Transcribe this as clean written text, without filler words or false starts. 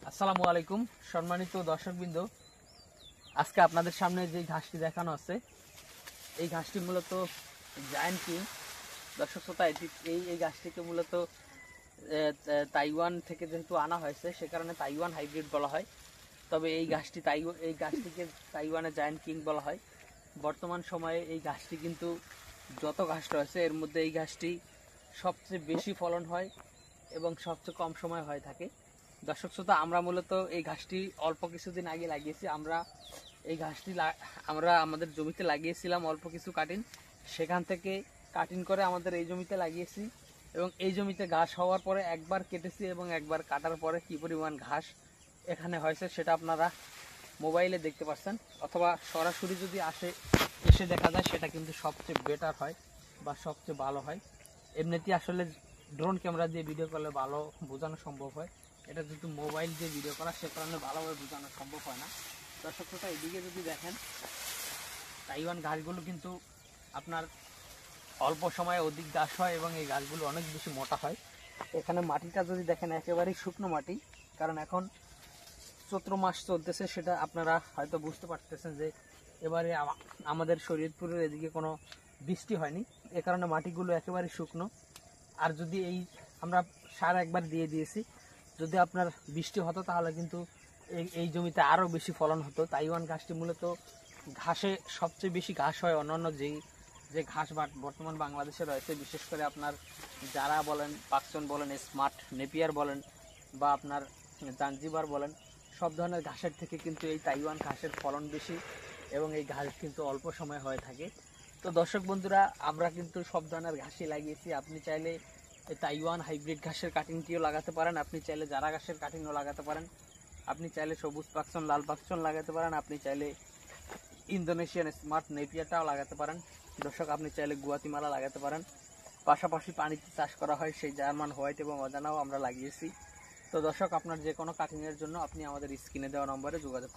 আসসালামু আলাইকুম সম্মানিত দর্শকবৃন্দ, আজকে আপনাদের সামনে যে ঘাসটি দেখানো আছে এই ঘাসটি মূলত জায়ান্ট কিং। দর্শক শ্রোতা, এই ঘাসটিকে মূলত তাইওয়ান থেকে যেহেতু আনা হয়েছে সে কারণে তাইওয়ান হাইব্রিড বলা হয়। তবে এই ঘাসটিকে তাইওয়ানে জায়ান্ট কিং বলা হয়। বর্তমান সময়ে এই ঘাসটি কিন্তু যত ঘাস রয়েছে এর মধ্যে এই ঘাসটি সবচেয়ে বেশি ফলন হয় এবং সবচেয়ে কম সময় হয়ে থাকে। দর্শক শ্রোতা, আমরা মূলত এই ঘাসটি অল্প কিছুদিন আগে লাগিয়েছি। আমরা আমাদের জমিতে লাগিয়েছিলাম অল্প কিছু কাটিং, সেখান থেকে কাটিং করে আমাদের এই জমিতে লাগিয়েছি এবং এই জমিতে ঘাস হওয়ার পরে একবার কেটেছি এবং একবার কাটার পরে কি পরিমাণ ঘাস এখানে হয়েছে সেটা আপনারা মোবাইলে দেখতে পাচ্ছেন, অথবা সরাসরি যদি এসে দেখা যায় সেটা কিন্তু সবচেয়ে বেটার হয় বা সবচেয়ে ভালো হয়। এমনিতেই আসলে ড্রোন ক্যামেরা দিয়ে ভিডিও করলে ভালো বোঝানো সম্ভব হয়, এটা যেহেতু মোবাইল দিয়ে ভিডিও করা সে কারণে ভালোভাবে বোঝানো সম্ভব হয় না। দর্শক শ্রোতা, এদিকে যদি দেখেন তাইওয়ান ঘাসগুলো কিন্তু আপনার অল্প সময়ে অধিক ঘাস হয় এবং এই গাছগুলো অনেক বেশি মোটা হয়। এখানে মাটিটা যদি দেখেন একেবারেই শুকনো মাটি, কারণ এখন চৈত্র মাস চলতেছে, সেটা আপনারা হয়তো বুঝতে পারতেছেন যে এবারে আমাদের শরীয়তপুরের এদিকে কোনো বৃষ্টি হয়নি, এ কারণে মাটিগুলো একেবারে শুকনো। আর যদি আমরা সার একবার দিয়ে দিয়েছি, যদি আপনার বৃষ্টি হতো তাহলে কিন্তু এই জমিতে আরও বেশি ফলন হতো। তাইওয়ান ঘাসটি মূলত ঘাসে সবচেয়ে বেশি ঘাস হয় অন্যান্য যে ঘাস বর্তমান বাংলাদেশে রয়েছে, বিশেষ করে আপনার জারা বলেন, পাকচন বলেন, স্মার্ট নেপিয়ার বলেন বা আপনার জাঞ্জিবার বলেন, সব ধরনের ঘাসের থেকে কিন্তু এই তাইওয়ান ঘাসের ফলন বেশি এবং এই ঘাস কিন্তু অল্প সময় হয়ে থাকে। তো দর্শক বন্ধুরা, আমরা কিন্তু সব ধরনের ঘাসই লাগিয়েছি। আপনি চাইলে তাইওয়ান হাইব্রিড ঘাসের কাটিংটিও লাগাতে পারেন, আপনি চাইলে জারা ঘাসের কাটিংও লাগাতে পারেন, আপনি চাইলে সবুজ পাকচন, লাল পাকচন লাগাতে পারেন, আপনি চাইলে ইন্দোনেশিয়ান স্মার্ট নেপিয়ারটাও লাগাতে পারেন। দর্শক, আপনি চাইলে গুয়াতিমালা লাগাতে পারেন। পাশাপাশি পানিতে চাষ করা হয় সেই জার্মান হোয়াইট এবং অজানাও আমরা লাগিয়েছি। তো দর্শক, আপনার যে কোনো কাটিংয়ের জন্য আপনি আমাদের স্ক্রিনে দেওয়া নম্বরে যোগাযোগ